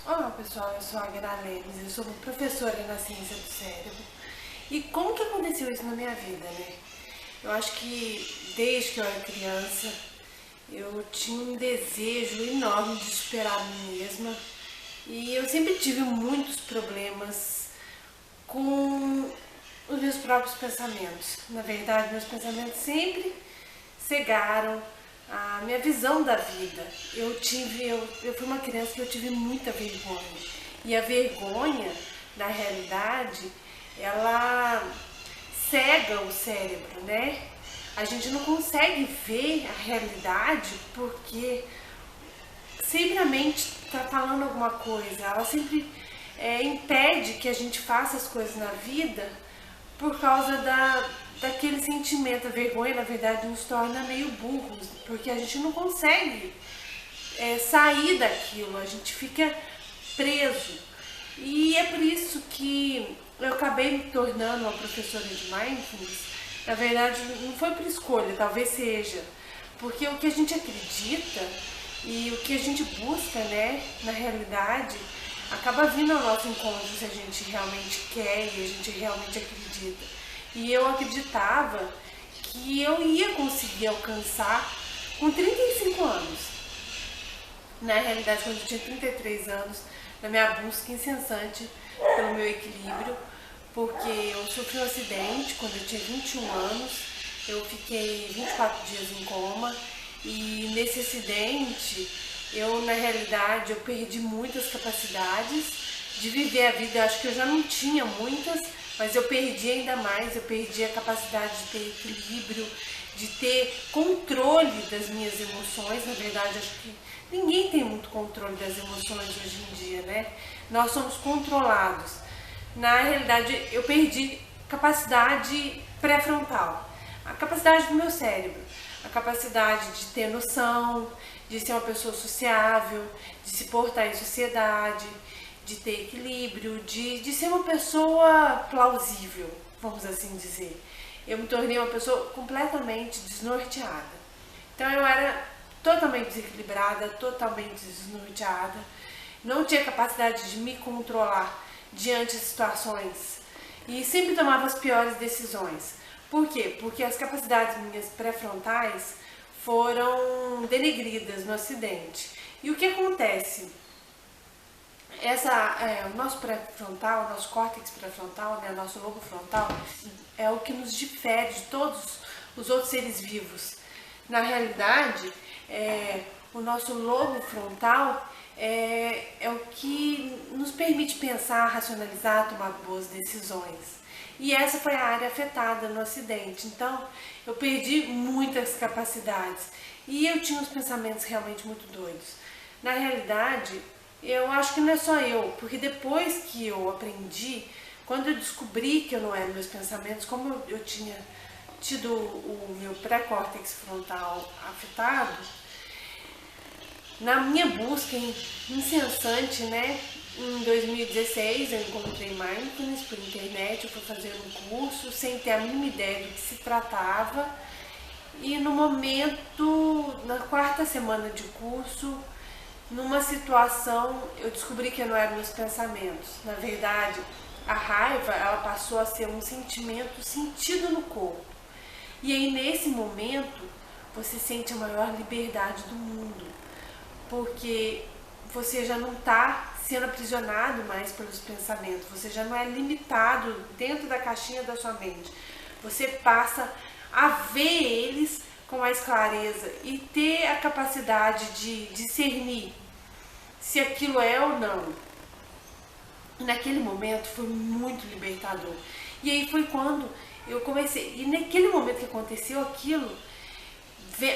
Olá pessoal, eu sou a Gra Leves, eu sou professora na ciência do cérebro. E como que aconteceu isso na minha vida, né? Eu acho que desde que eu era criança, eu tinha um desejo enorme de superar a mim mesma. E eu sempre tive muitos problemas com os meus próprios pensamentos. Na verdade, meus pensamentos sempre cegaram a minha visão da vida. Eu fui uma criança que eu tive muita vergonha. E a vergonha, na realidade, ela cega o cérebro, né? A gente não consegue ver a realidade porque sempre a mente está falando alguma coisa. Ela sempre impede que a gente faça as coisas na vida por causa daquele sentimento. A vergonha, na verdade, nos torna meio burros, porque a gente não consegue sair daquilo, a gente fica preso. E é por isso que eu acabei me tornando uma professora de Mindfulness. Na verdade, não foi por escolha, talvez seja, porque o que a gente acredita e o que a gente busca, né, na realidade, acaba vindo ao nosso encontro se a gente realmente quer e a gente realmente acredita. E eu acreditava que eu ia conseguir alcançar com 35 anos. Na realidade, quando eu tinha 33 anos, na minha busca incessante pelo meu equilíbrio, porque eu sofri um acidente quando eu tinha 21 anos, eu fiquei 24 dias em coma e nesse acidente na realidade, eu perdi muitas capacidades de viver a vida. Eu acho que eu já não tinha muitas, mas eu perdi ainda mais. Eu perdi a capacidade de ter equilíbrio, de ter controle das minhas emoções. Na verdade, acho que ninguém tem muito controle das emoções hoje em dia, né? Nós somos controlados. Na realidade, eu perdi capacidade pré-frontal, a capacidade do meu cérebro, a capacidade de ter noção, de ser uma pessoa sociável, de se portar em sociedade, de ter equilíbrio, de ser uma pessoa plausível, vamos assim dizer. Eu me tornei uma pessoa completamente desnorteada. Então eu era totalmente desequilibrada, totalmente desnorteada, não tinha capacidade de me controlar diante de situações e sempre tomava as piores decisões. Por quê? Porque as capacidades minhas pré-frontais foram denegridas no acidente. E o que acontece? O nosso pré-frontal, o nosso córtex pré-frontal, né, o nosso lobo frontal, é o que nos difere de todos os outros seres vivos. Na realidade, o nosso lobo frontal é o que nos permite pensar, racionalizar, tomar boas decisões. E essa foi a área afetada no acidente. Então, eu perdi muitas capacidades e eu tinha uns pensamentos realmente muito doidos. Na realidade, eu acho que não é só eu, porque depois que eu aprendi, quando eu descobri que eu não era meus pensamentos, como eu tinha tido o meu pré-córtex frontal afetado, na minha busca incessante, né, em 2016 eu encontrei Mindfulness por internet, eu fui fazer um curso sem ter a mínima ideia do que se tratava e no momento, na quarta semana de curso, numa situação eu descobri que não eram meus pensamentos. Na verdade, a raiva ela passou a ser um sentimento sentido no corpo. E aí nesse momento você sente a maior liberdade do mundo, porque você já não está sendo aprisionado mais pelos pensamentos, você já não é limitado dentro da caixinha da sua mente. Você passa a ver eles com mais clareza e ter a capacidade de discernir se aquilo é ou não. Naquele momento foi muito libertador. E aí foi quando eu comecei, e naquele momento que aconteceu aquilo,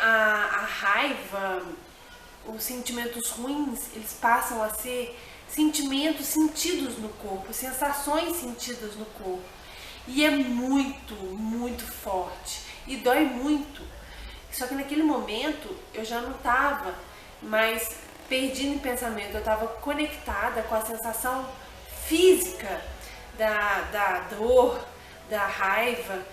a raiva, os sentimentos ruins, eles passam a ser sentimentos sentidos no corpo, sensações sentidas no corpo. E é muito, muito forte. E dói muito. Só que naquele momento eu já não estava mais perdida em pensamento. Eu estava conectada com a sensação física da dor, da raiva.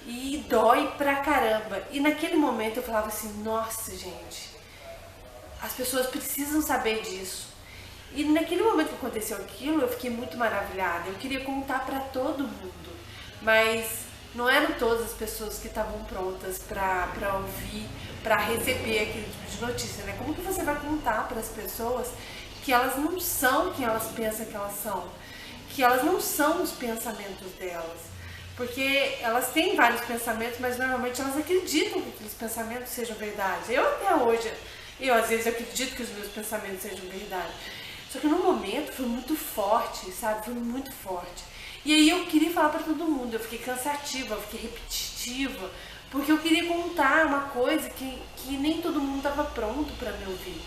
E dói pra caramba. E naquele momento eu falava assim, nossa gente, as pessoas precisam saber disso. E naquele momento que aconteceu aquilo, eu fiquei muito maravilhada. Eu queria contar para todo mundo, mas não eram todas as pessoas que estavam prontas para ouvir, para receber aquele tipo de notícia, né? Como que você vai contar para as pessoas que elas não são quem elas pensam que elas são? Que elas não são os pensamentos delas. Porque elas têm vários pensamentos, mas normalmente elas acreditam que aqueles pensamentos sejam verdade. Eu até hoje, às vezes acredito que os meus pensamentos sejam verdade. Só que no momento foi muito forte, sabe? Foi muito forte. E aí eu queria falar pra todo mundo, eu fiquei cansativa, eu fiquei repetitiva, porque eu queria contar uma coisa que nem todo mundo estava pronto pra me ouvir.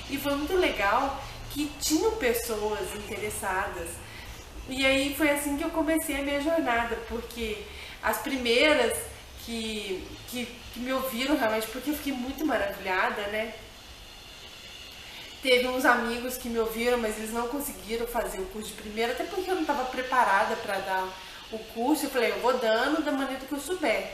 E foi muito legal que tinham pessoas interessadas. E aí foi assim que eu comecei a minha jornada, porque as primeiras que me ouviram realmente, porque eu fiquei muito maravilhada, né? Teve uns amigos que me ouviram, mas eles não conseguiram fazer o curso de primeira, até porque eu não estava preparada para dar o curso. Eu falei, eu vou dando da maneira que eu souber.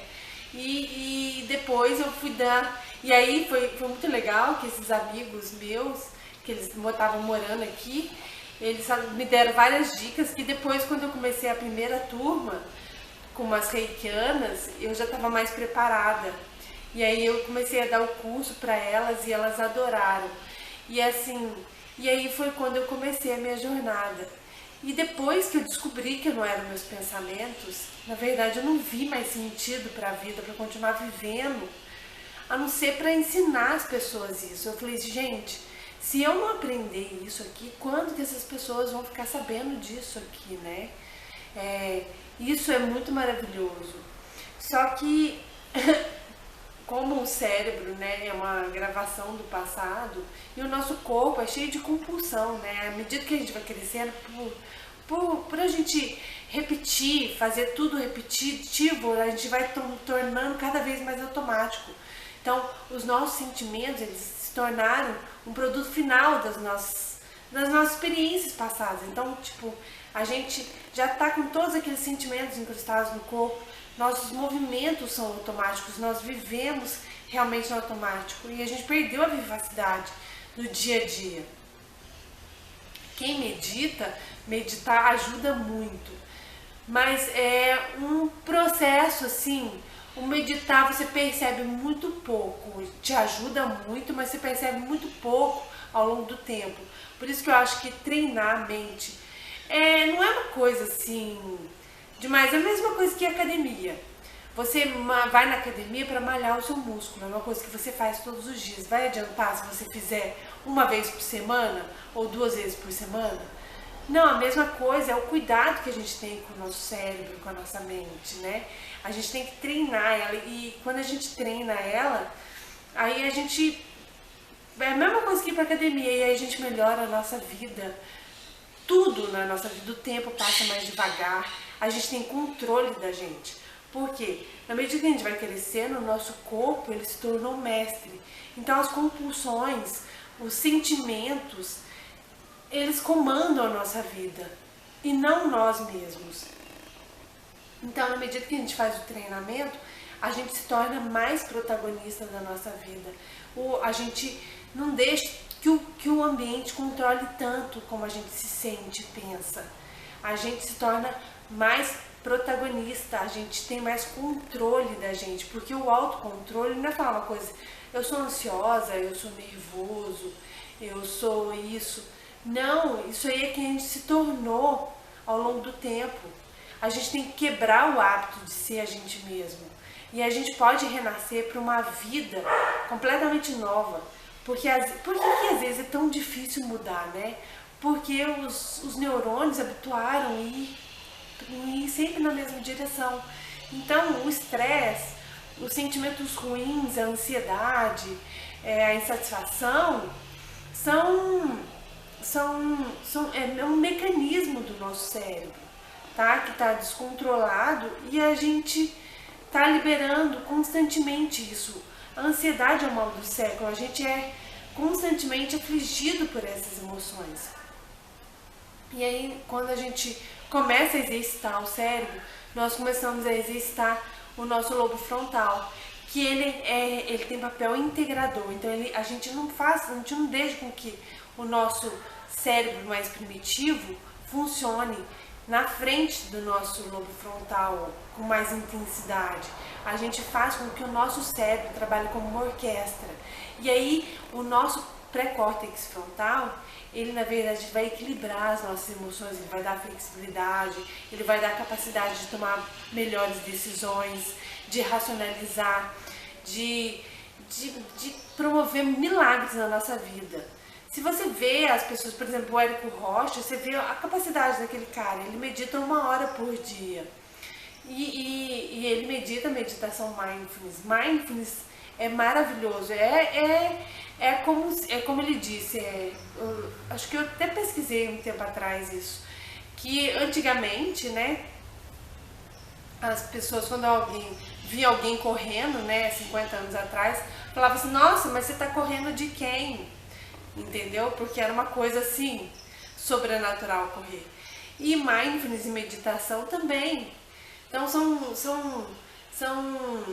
E depois eu fui dar. E aí foi muito legal que esses amigos meus, que eles estavam morando aqui, eles me deram várias dicas que depois, quando eu comecei a primeira turma, com umas reikianas, eu já estava mais preparada. E aí eu comecei a dar o curso para elas e elas adoraram. E assim, e aí foi quando eu comecei a minha jornada. E depois que eu descobri que não eram meus pensamentos, na verdade eu não vi mais sentido para a vida, para continuar vivendo, a não ser para ensinar as pessoas isso. Eu falei, gente, se eu não aprender isso aqui, quando que essas pessoas vão ficar sabendo disso aqui, né? Isso é muito maravilhoso. Só que como o cérebro, né, é uma gravação do passado, e o nosso corpo é cheio de compulsão, né? À medida que a gente vai crescendo, por a gente repetir, fazer tudo repetitivo, a gente vai tornando cada vez mais automático. Então, os nossos sentimentos, eles se tornaram um produto final das nossas experiências passadas. Então, tipo, a gente já tá com todos aqueles sentimentos incrustados no corpo. Nossos movimentos são automáticos, nós vivemos realmente no automático e a gente perdeu a vivacidade do dia a dia. Quem medita, meditar ajuda muito, mas é um processo assim, o meditar você percebe muito pouco, te ajuda muito, mas você percebe muito pouco ao longo do tempo. Por isso que eu acho que treinar a mente não é uma coisa assim demais, é a mesma coisa que academia. Você vai na academia para malhar o seu músculo, é uma coisa que você faz todos os dias. Vai adiantar se você fizer uma vez por semana ou 2 vezes por semana? Não, a mesma coisa é o cuidado que a gente tem com o nosso cérebro, com a nossa mente, né? A gente tem que treinar ela e quando a gente treina ela, aí a gente... É a mesma coisa que ir para academia e aí a gente melhora a nossa vida. Tudo na nossa vida, o tempo passa mais devagar, a gente tem controle da gente. Por quê? Na medida que a gente vai crescendo, o nosso corpo ele se tornou mestre. Então as compulsões, os sentimentos, eles comandam a nossa vida e não nós mesmos. Então, na medida que a gente faz o treinamento, a gente se torna mais protagonista da nossa vida. A gente não deixa que o ambiente controle tanto como a gente se sente e pensa. A gente se torna mais protagonista, a gente tem mais controle da gente, porque o autocontrole não é falar uma coisa, eu sou ansiosa, eu sou nervoso, eu sou isso. Não, isso aí é quem a gente se tornou ao longo do tempo. A gente tem que quebrar o hábito de ser a gente mesmo. E a gente pode renascer para uma vida completamente nova. Por que às vezes é tão difícil mudar, né? Porque os neurônios habituaram a ir sempre na mesma direção. Então, o estresse, os sentimentos ruins, a ansiedade, a insatisfação, é um mecanismo do nosso cérebro, tá? Que está descontrolado e a gente está liberando constantemente isso. A ansiedade é o mal do século, a gente é constantemente afligido por essas emoções. E aí, quando a gente começa a exercitar o cérebro, nós começamos a exercitar o nosso lobo frontal, que ele tem papel integrador. Então a gente não deixa com que o nosso cérebro mais primitivo funcione na frente do nosso lobo frontal com mais intensidade. A gente faz com que o nosso cérebro trabalhe como uma orquestra. E aí o nosso pré-córtex frontal, ele na verdade vai equilibrar as nossas emoções, ele vai dar flexibilidade, ele vai dar capacidade de tomar melhores decisões, de racionalizar, de promover milagres na nossa vida. Se você vê as pessoas, por exemplo, o Érico Rocha, você vê a capacidade daquele cara, ele medita 1 hora por dia. E ele medita meditação mindfulness. Mindfulness é maravilhoso, é como ele disse, acho que eu até pesquisei um tempo atrás isso, que antigamente, né, as pessoas, quando via alguém correndo, né, 50 anos atrás, falavam assim, nossa, mas você tá correndo de quem? Entendeu? Porque era uma coisa assim, sobrenatural correr. E mindfulness e meditação também. Então são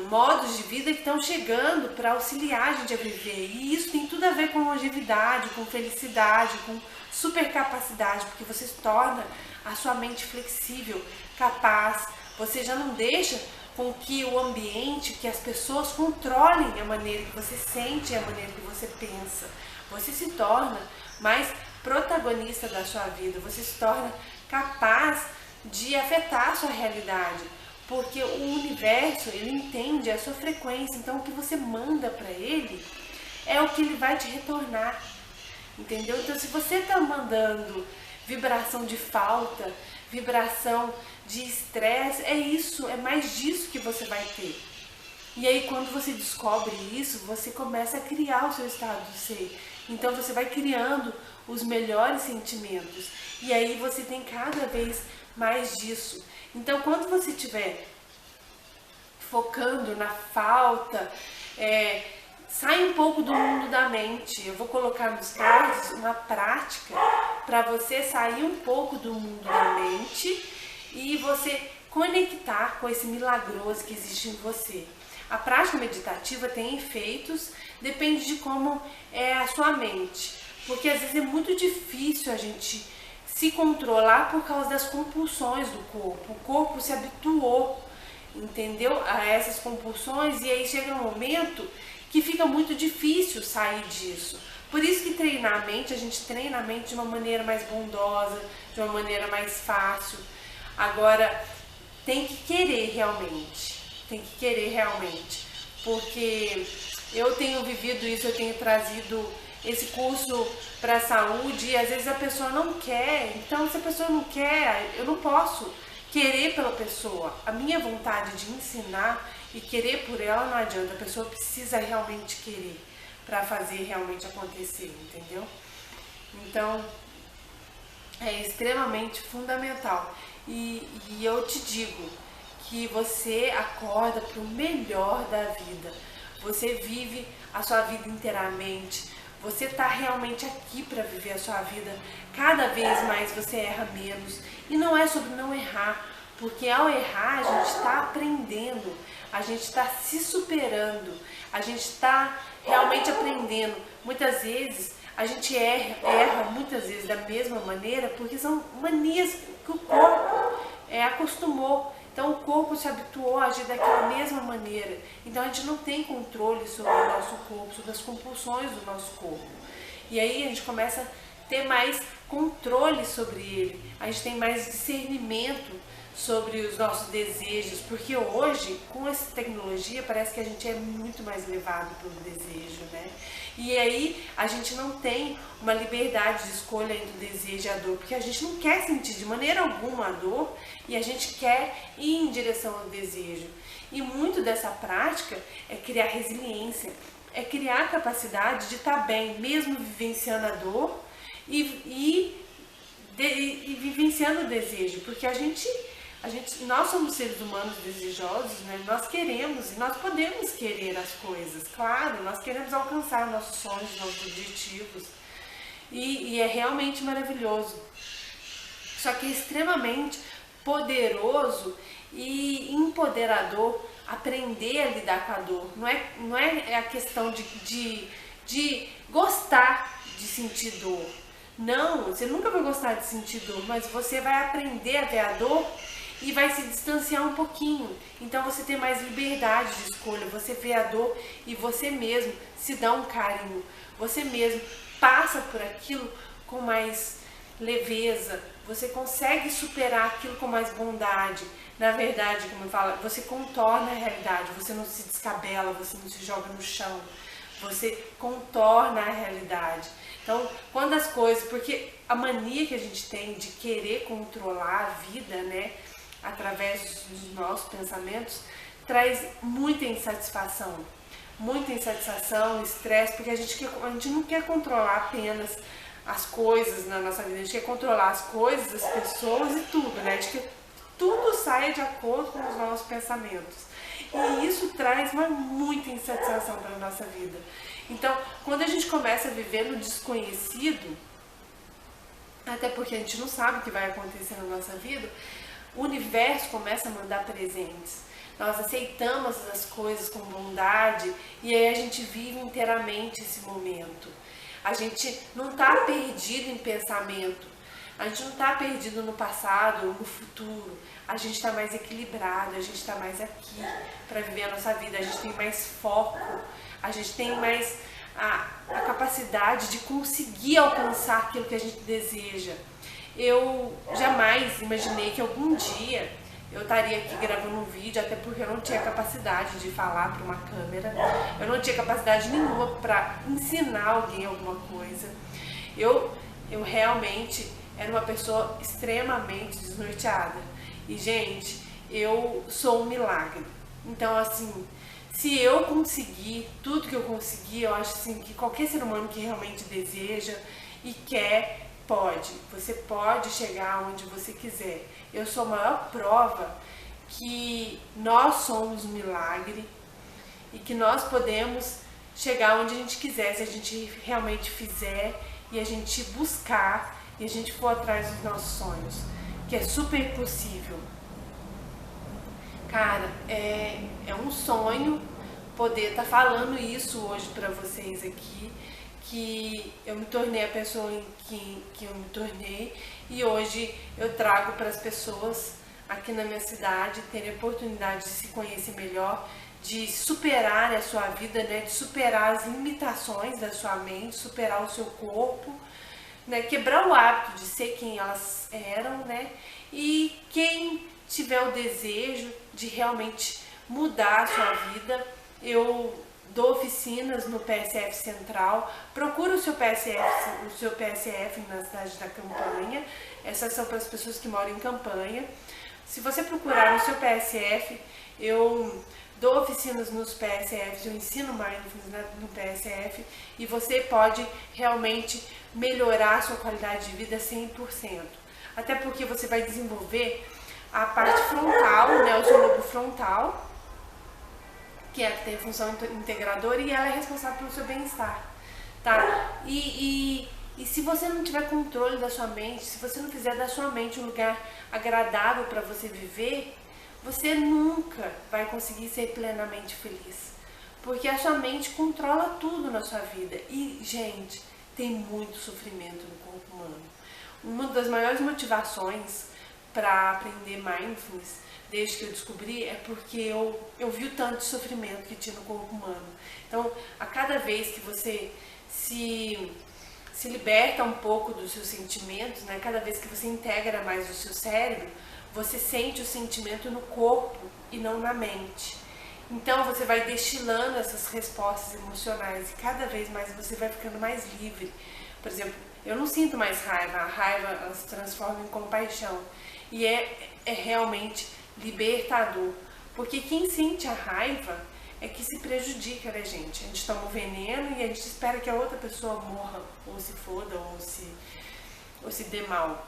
modos de vida que estão chegando para auxiliar a gente a viver. E isso tem tudo a ver com longevidade, com felicidade, com supercapacidade, porque você torna a sua mente flexível, capaz. Você já não deixa com que o ambiente, que as pessoas controlem a maneira que você sente e a maneira que você pensa. Você se torna mais protagonista da sua vida, você se torna capaz de afetar a sua realidade, porque o universo, ele entende a sua frequência, então o que você manda para ele é o que ele vai te retornar, entendeu? Então se você está mandando vibração de falta, vibração de estresse, é isso, é mais disso que você vai ter. E aí quando você descobre isso, você começa a criar o seu estado de ser. Então você vai criando os melhores sentimentos. E aí você tem cada vez mais disso. Então quando você estiver focando na falta, sai um pouco do mundo da mente. Eu vou colocar nos cards uma prática para você sair um pouco do mundo da mente e você conectar com esse milagroso que existe em você. A prática meditativa tem efeitos, depende de como é a sua mente. Porque às vezes é muito difícil a gente se controlar por causa das compulsões do corpo. O corpo se habituou, entendeu? A essas compulsões e aí chega um momento que fica muito difícil sair disso. Por isso que treinar a mente, a gente treina a mente de uma maneira mais bondosa, de uma maneira mais fácil. Agora, tem que querer realmente. Tem que querer realmente, porque eu tenho vivido isso, eu tenho trazido esse curso para a saúde e às vezes a pessoa não quer, então se a pessoa não quer, eu não posso querer pela pessoa. A minha vontade de ensinar e querer por ela não adianta, a pessoa precisa realmente querer para fazer realmente acontecer, entendeu? Então é extremamente fundamental e eu te digo que você acorda para o melhor da vida, você vive a sua vida inteiramente, você está realmente aqui para viver a sua vida, cada vez mais você erra menos, e não é sobre não errar, porque ao errar a gente está aprendendo, a gente está se superando, a gente está realmente aprendendo. Muitas vezes a gente erra muitas vezes da mesma maneira, porque são manias que o corpo acostumou. Então o corpo se habituou a agir daquela mesma maneira. Então a gente não tem controle sobre o nosso corpo, sobre as compulsões do nosso corpo. E aí a gente começa a ter mais controle sobre ele. A gente tem mais discernimento sobre os nossos desejos. Porque hoje, com essa tecnologia, parece que a gente é muito mais levado pelo desejo, né? E aí a gente não tem uma liberdade de escolha entre o desejo e a dor, porque a gente não quer sentir de maneira alguma a dor e a gente quer ir em direção ao desejo. E muito dessa prática é criar resiliência, é criar a capacidade de estar bem, mesmo vivenciando a dor e vivenciando o desejo, porque nós somos seres humanos desejosos, né? Nós queremos e nós podemos querer as coisas, claro, nós queremos alcançar nossos sonhos, nossos objetivos e é realmente maravilhoso, só que é extremamente poderoso e empoderador aprender a lidar com a dor. Não é a questão de gostar de sentir dor. Não, você nunca vai gostar de sentir dor, mas você vai aprender a ver a dor e vai se distanciar um pouquinho. Então você tem mais liberdade de escolha, você vê a dor e você mesmo se dá um carinho. Você mesmo passa por aquilo com mais leveza, você consegue superar aquilo com mais bondade. Na verdade, como eu falo, você contorna a realidade, você não se descabela, você não se joga no chão, você contorna a realidade. Então, quando as coisas, porque a mania que a gente tem de querer controlar a vida, né, através dos nossos pensamentos, traz muita insatisfação, estresse, porque a gente não quer controlar apenas as coisas na nossa vida, a gente quer controlar as coisas, as pessoas e tudo, né? A gente quer que tudo saia de acordo com os nossos pensamentos. E isso traz muita insatisfação para a nossa vida. Então, quando a gente começa a viver no desconhecido, até porque a gente não sabe o que vai acontecer na nossa vida, o universo começa a mandar presentes. Nós aceitamos as coisas com bondade e aí a gente vive inteiramente esse momento. A gente não está perdido em pensamento, a gente não está perdido no passado ou no futuro. A gente está mais equilibrado, a gente está mais aqui para viver a nossa vida, a gente tem mais foco, a gente tem mais a capacidade de conseguir alcançar aquilo que a gente deseja. Eu jamais imaginei que algum dia eu estaria aqui gravando um vídeo, até porque eu não tinha capacidade de falar para uma câmera, eu não tinha capacidade nenhuma para ensinar alguém alguma coisa. Eu realmente era uma pessoa extremamente desnorteada. E, gente, eu sou um milagre. Então, assim, se eu conseguir tudo que eu consegui, eu acho assim, que qualquer ser humano que realmente deseja e quer, pode. Você pode chegar onde você quiser. Eu sou a maior prova que nós somos um milagre e que nós podemos chegar onde a gente quiser, se a gente realmente fizer e a gente buscar e a gente for atrás dos nossos sonhos, que é super possível. Cara, é um sonho poder estar falando isso hoje pra vocês aqui, que eu me tornei a pessoa que eu me tornei e hoje eu trago para as pessoas aqui na minha cidade terem a oportunidade de se conhecer melhor, de superar a sua vida, né, de superar as limitações da sua mente, superar o seu corpo, né, quebrar o hábito de ser quem elas eram, né, e quem tiver o desejo de realmente mudar a sua vida, eu dou oficinas no PSF Central, procura o seu PSF na cidade da Campanha, essas são para as pessoas que moram em Campanha. Se você procurar no seu PSF, eu dou oficinas nos PSFs, eu ensino Mindfulness no PSF e você pode realmente melhorar a sua qualidade de vida 100%. Até porque você vai desenvolver a parte frontal, né, o seu lobo frontal, que é a que tem a função integradora e ela é responsável pelo seu bem-estar, tá? E se você não tiver controle da sua mente, se você não fizer da sua mente um lugar agradável para você viver, você nunca vai conseguir ser plenamente feliz, porque a sua mente controla tudo na sua vida. E, gente, tem muito sofrimento no corpo humano. Uma das maiores motivações para aprender Mindfulness, desde que eu descobri, é porque eu vi o tanto de sofrimento que tinha no corpo humano. Então, a cada vez que você se liberta um pouco dos seus sentimentos, né? Cada vez que você integra mais o seu cérebro, você sente o sentimento no corpo e não na mente. Então você vai destilando essas respostas emocionais e cada vez mais você vai ficando mais livre. Por exemplo, eu não sinto mais raiva, a raiva ela se transforma em compaixão e é realmente libertador, porque quem sente a raiva é que se prejudica, né, gente? A gente toma o veneno e a gente espera que a outra pessoa morra, ou se foda, ou se dê mal.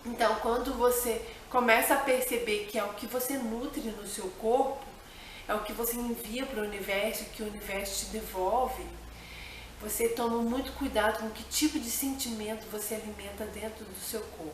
Então, quando você começa a perceber que é o que você nutre no seu corpo, é o que você envia para o universo, que o universo te devolve, você toma muito cuidado com que tipo de sentimento você alimenta dentro do seu corpo.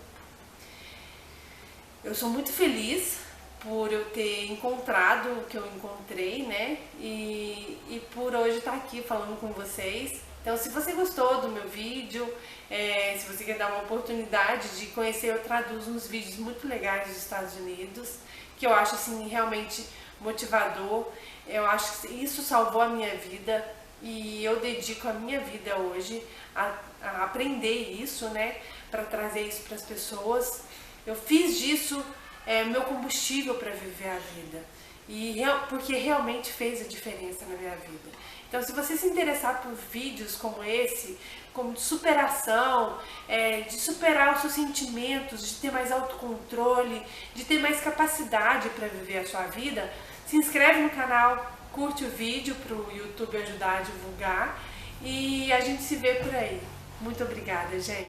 Eu sou muito feliz por eu ter encontrado o que eu encontrei, né? E por hoje estar aqui falando com vocês. Então, se você gostou do meu vídeo, se você quer dar uma oportunidade de conhecer, eu traduzo uns vídeos muito legais dos Estados Unidos, que eu acho assim realmente motivador. Eu acho que isso salvou a minha vida e eu dedico a minha vida hoje a aprender isso, né? Para trazer isso para as pessoas. Eu fiz disso meu combustível para viver a vida, porque realmente fez a diferença na minha vida. Então, se você se interessar por vídeos como esse, como de superação, de superar os seus sentimentos, de ter mais autocontrole, de ter mais capacidade para viver a sua vida, se inscreve no canal, curte o vídeo para o YouTube ajudar a divulgar e a gente se vê por aí. Muito obrigada, gente!